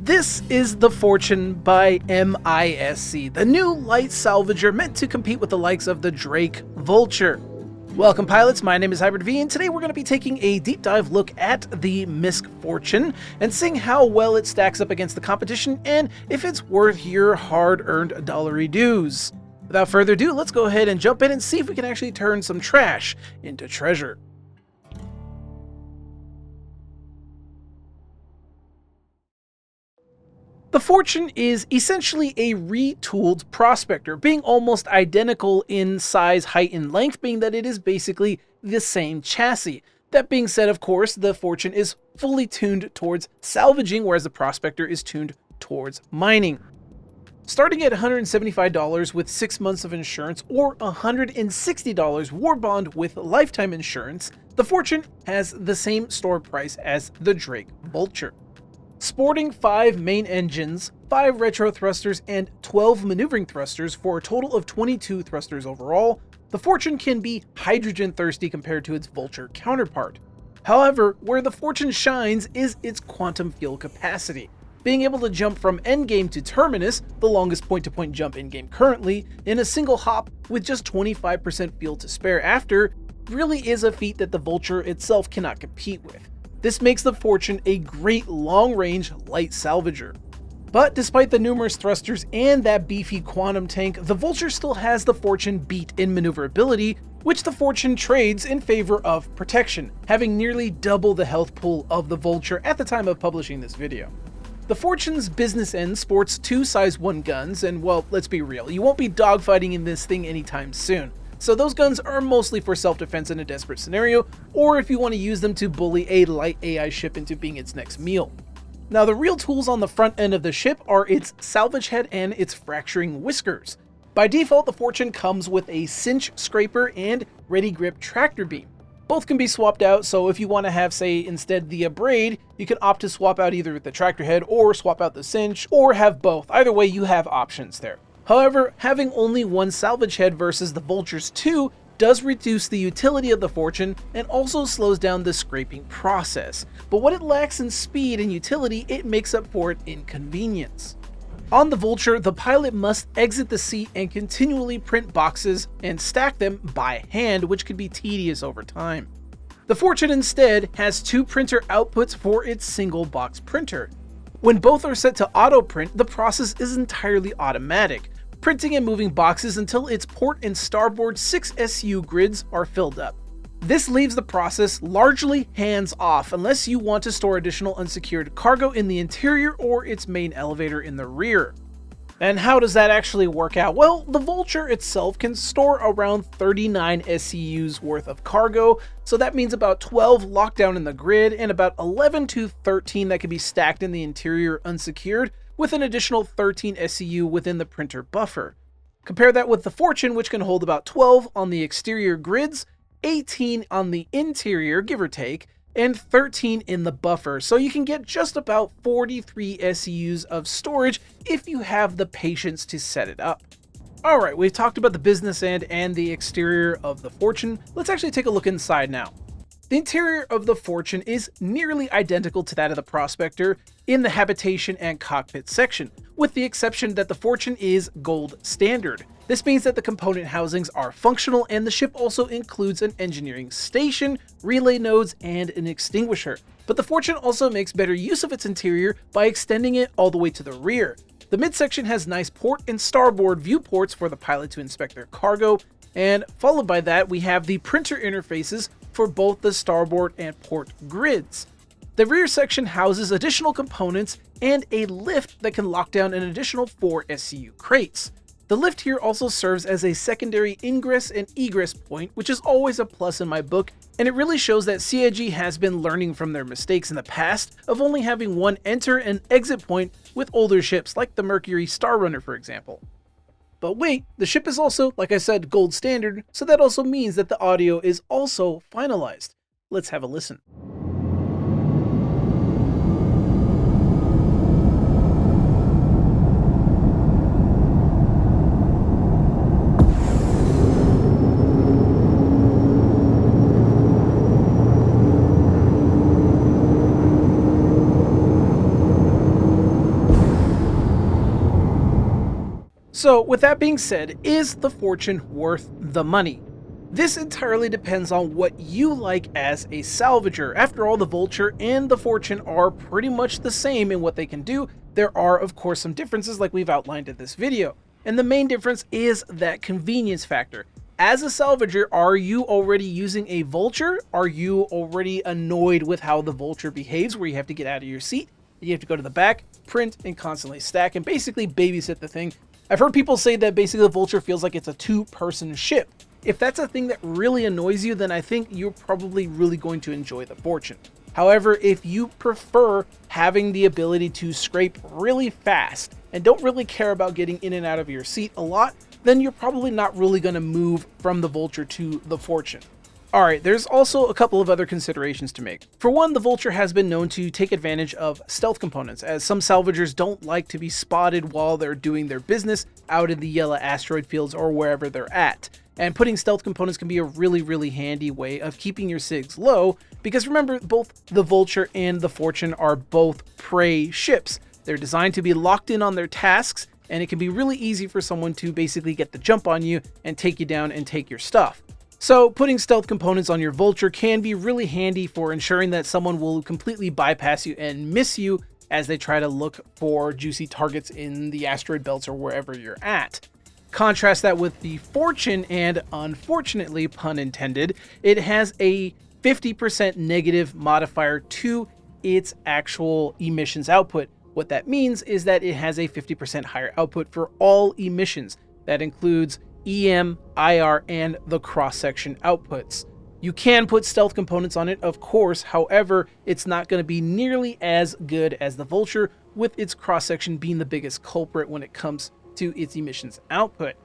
This is the Fortune by MISC, the new light salvager meant to compete with the likes of the Drake Vulture. Welcome pilots, my name is Hybrid V, and today we're going to be taking a deep dive look at the MISC Fortune and seeing how well it stacks up against the competition and if it's worth your hard-earned dollary dues. Without further ado, let's go ahead and jump in and see if we can actually turn some trash into treasure. The Fortune is essentially a retooled prospector, being almost identical in size, height, and length, being that it is basically the same chassis. That being said, of course, the Fortune is fully tuned towards salvaging, whereas the prospector is tuned towards mining. Starting at $175 with 6 months of insurance or $160 war bond with lifetime insurance, the Fortune has the same store price as the Drake Vulture. Sporting 5 main engines, 5 retro thrusters, and 12 maneuvering thrusters for a total of 22 thrusters overall, the Fortune can be hydrogen thirsty compared to its Vulture counterpart. However, where the Fortune shines is its quantum fuel capacity. Being able to jump from endgame to terminus, the longest point-to-point jump in-game currently, in a single hop with just 25% fuel to spare after, really is a feat that the Vulture itself cannot compete with. This makes the Fortune a great long-range light salvager. But despite the numerous thrusters and that beefy quantum tank, the Vulture still has the Fortune beat in maneuverability, which the Fortune trades in favor of protection, having nearly double the health pool of the Vulture at the time of publishing this video. The Fortune's business end sports 2 size 1 guns, and well, let's be real, you won't be dogfighting in this thing anytime soon. So those guns are mostly for self-defense in a desperate scenario, or if you want to use them to bully a light AI ship into being its next meal. Now the real tools on the front end of the ship are its salvage head and its fracturing whiskers. By default, the Fortune comes with a cinch scraper and ready grip tractor beam. Both can be swapped out, so if you want to have, say, instead the abrade, you can opt to swap out either the tractor head or swap out the cinch, or have both. Either way, you have options there. However, having only one salvage head versus the Vulture's 2 does reduce the utility of the Fortune and also slows down the scraping process. But what it lacks in speed and utility, it makes up for it in convenience. On the Vulture, the pilot must exit the seat and continually print boxes and stack them by hand, which could be tedious over time. The Fortune instead has 2 printer outputs for its single box printer. When both are set to auto print, the process is entirely automatic, printing and moving boxes until its port and starboard 6 SU grids are filled up. This leaves the process largely hands-off unless you want to store additional unsecured cargo in the interior or its main elevator in the rear. And how does that actually work out? Well, the Vulture itself can store around 39 SCUs worth of cargo, so that means about 12 locked down in the grid and about 11 to 13 that can be stacked in the interior unsecured, with an additional 13 SCU within the printer buffer. Compare that with the Fortune, which can hold about 12 on the exterior grids, 18 on the interior, give or take, and 13 in the buffer, so you can get just about 43 SCUs of storage if you have the patience to set it up. Alright, we've talked about the business end and the exterior of the Fortune. Let's actually take a look inside now. The interior of the Fortune is nearly identical to that of the Prospector in the habitation and cockpit section, with the exception that the Fortune is gold standard. This means that the component housings are functional, and the ship also includes an engineering station, relay nodes, and an extinguisher. But the Fortune also makes better use of its interior by extending it all the way to the rear. The midsection has nice port and starboard viewports for the pilot to inspect their cargo, and followed by that we have the printer interfaces for both the starboard and port grids. The rear section houses additional components and a lift that can lock down an additional 4 SCU crates. The lift here also serves as a secondary ingress and egress point, which is always a plus in my book, and it really shows that CIG has been learning from their mistakes in the past of only having one enter and exit point with older ships like the Mercury Star Runner, for example. But wait, the ship is also, like I said, gold standard, so that also means that the audio is also finalized. Let's have a listen. So with that being said, is the Fortune worth the money? This entirely depends on what you like as a salvager. After all, the Vulture and the Fortune are pretty much the same in what they can do. There are, of course, some differences like we've outlined in this video. And the main difference is that convenience factor. As a salvager, are you already using a Vulture? Are you already annoyed with how the Vulture behaves, where you have to get out of your seat, you have to go to the back, print, and constantly stack, and basically babysit the thing? I've heard people say that basically the Vulture feels like it's a two-person ship. If that's a thing that really annoys you, then I think you're probably really going to enjoy the Fortune. However, if you prefer having the ability to scrape really fast and don't really care about getting in and out of your seat a lot, then you're probably not really going to move from the Vulture to the Fortune. Alright, there's also a couple of other considerations to make. For one, the Vulture has been known to take advantage of stealth components, as some salvagers don't like to be spotted while they're doing their business out in the yellow asteroid fields or wherever they're at. And putting stealth components can be a really handy way of keeping your SIGs low, because remember, both the Vulture and the Fortune are both prey ships. They're designed to be locked in on their tasks, and it can be really easy for someone to basically get the jump on you and take you down and take your stuff. So putting stealth components on your Vulture can be really handy for ensuring that someone will completely bypass you and miss you as they try to look for juicy targets in the asteroid belts or wherever you're at. Contrast that with the Fortune, and unfortunately, pun intended, it has a 50% negative modifier to its actual emissions output. What that means is that it has a 50% higher output for all emissions. That includes EM, IR, and the cross-section outputs. You can put stealth components on it, of course, however, it's not going to be nearly as good as the Vulture, with its cross-section being the biggest culprit when it comes to its emissions output.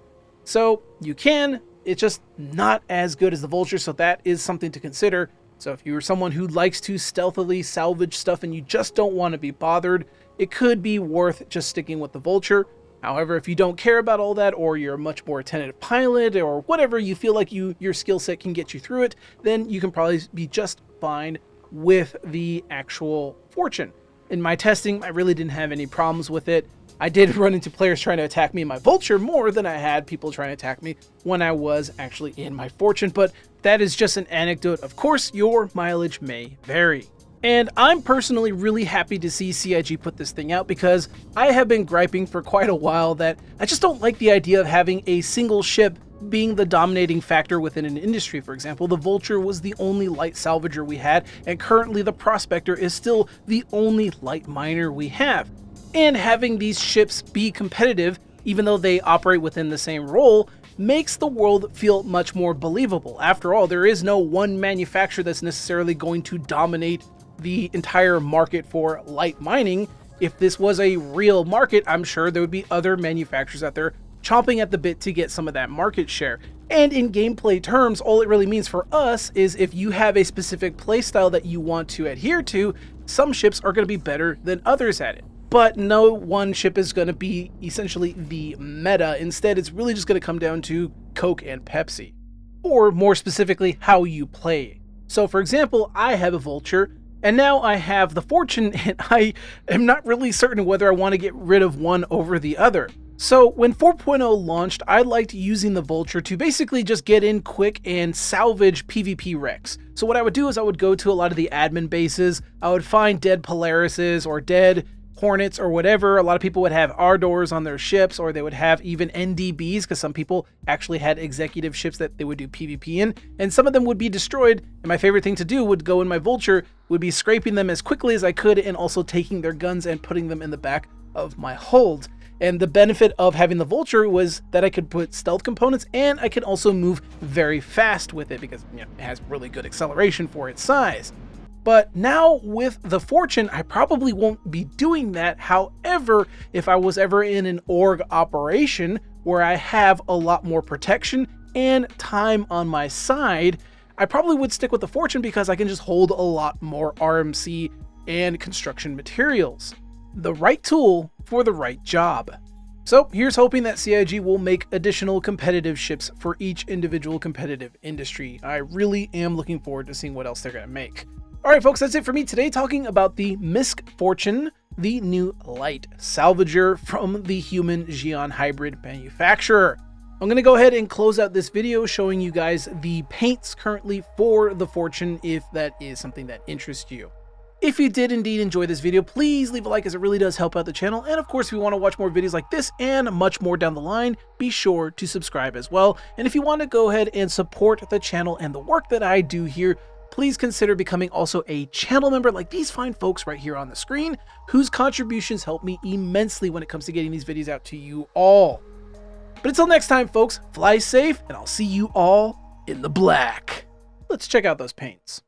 So you can, it's just not as good as the Vulture, so that is something to consider. So if you're someone who likes to stealthily salvage stuff and you just don't want to be bothered, it could be worth just sticking with the Vulture. However, if you don't care about all that, or you're a much more attentive pilot, or whatever you feel like your skill set can get you through it, then you can probably be just fine with the actual Fortune. In my testing, I really didn't have any problems with it. I did run into players trying to attack me in my Vulture more than I had people trying to attack me when I was actually in my Fortune, but that is just an anecdote. Of course, your mileage may vary. And I'm personally really happy to see CIG put this thing out, because I have been griping for quite a while that I just don't like the idea of having a single ship being the dominating factor within an industry. For example, the Vulture was the only light salvager we had, and currently the Prospector is still the only light miner we have. And having these ships be competitive, even though they operate within the same role, makes the world feel much more believable. After all, there is no one manufacturer that's necessarily going to dominate the entire market for light mining. If this was a real market, I'm sure there would be other manufacturers out there chomping at the bit to get some of that market share. And in gameplay terms, all it really means for us is if you have a specific playstyle that you want to adhere to, some ships are going to be better than others at it. But no one ship is going to be essentially the meta. Instead, it's really just going to come down to Coke and Pepsi. Or more specifically, how you play. So for example, I have a Vulture, and now I have the Fortune, and I am not really certain whether I want to get rid of one over the other. So when 4.0 launched, I liked using the Vulture to basically just get in quick and salvage PvP wrecks. So what I would do is I would go to a lot of the admin bases, I would find dead Polarises or dead Hornets or whatever. A lot of people would have Ardors on their ships, or they would have even NDBs, because some people actually had executive ships that they would do PvP in, and some of them would be destroyed. And my favorite thing to do would go in my Vulture, would be scraping them as quickly as I could and also taking their guns and putting them in the back of my hold. And the benefit of having the Vulture was that I could put stealth components, and I could also move very fast with it, because it has really good acceleration for its size. But now with the Fortune, I probably won't be doing that. However, if I was ever in an org operation where I have a lot more protection and time on my side, I probably would stick with the Fortune, because I can just hold a lot more RMC and construction materials. The right tool for the right job. So here's hoping that CIG will make additional competitive ships for each individual competitive industry. I really am looking forward to seeing what else they're going to make. Alright folks, that's it for me today, talking about the MISC Fortune, the new light salvager from the human Xion hybrid manufacturer. I'm going to go ahead and close out this video showing you guys the paints currently for the Fortune, if that is something that interests you. If you did indeed enjoy this video, please leave a like, as it really does help out the channel. And of course, if you want to watch more videos like this and much more down the line, be sure to subscribe as well. And if you want to go ahead and support the channel and the work that I do here, please consider becoming also a channel member like these fine folks right here on the screen, whose contributions help me immensely when it comes to getting these videos out to you all. But until next time, folks, fly safe, and I'll see you all in the black. Let's check out those paints.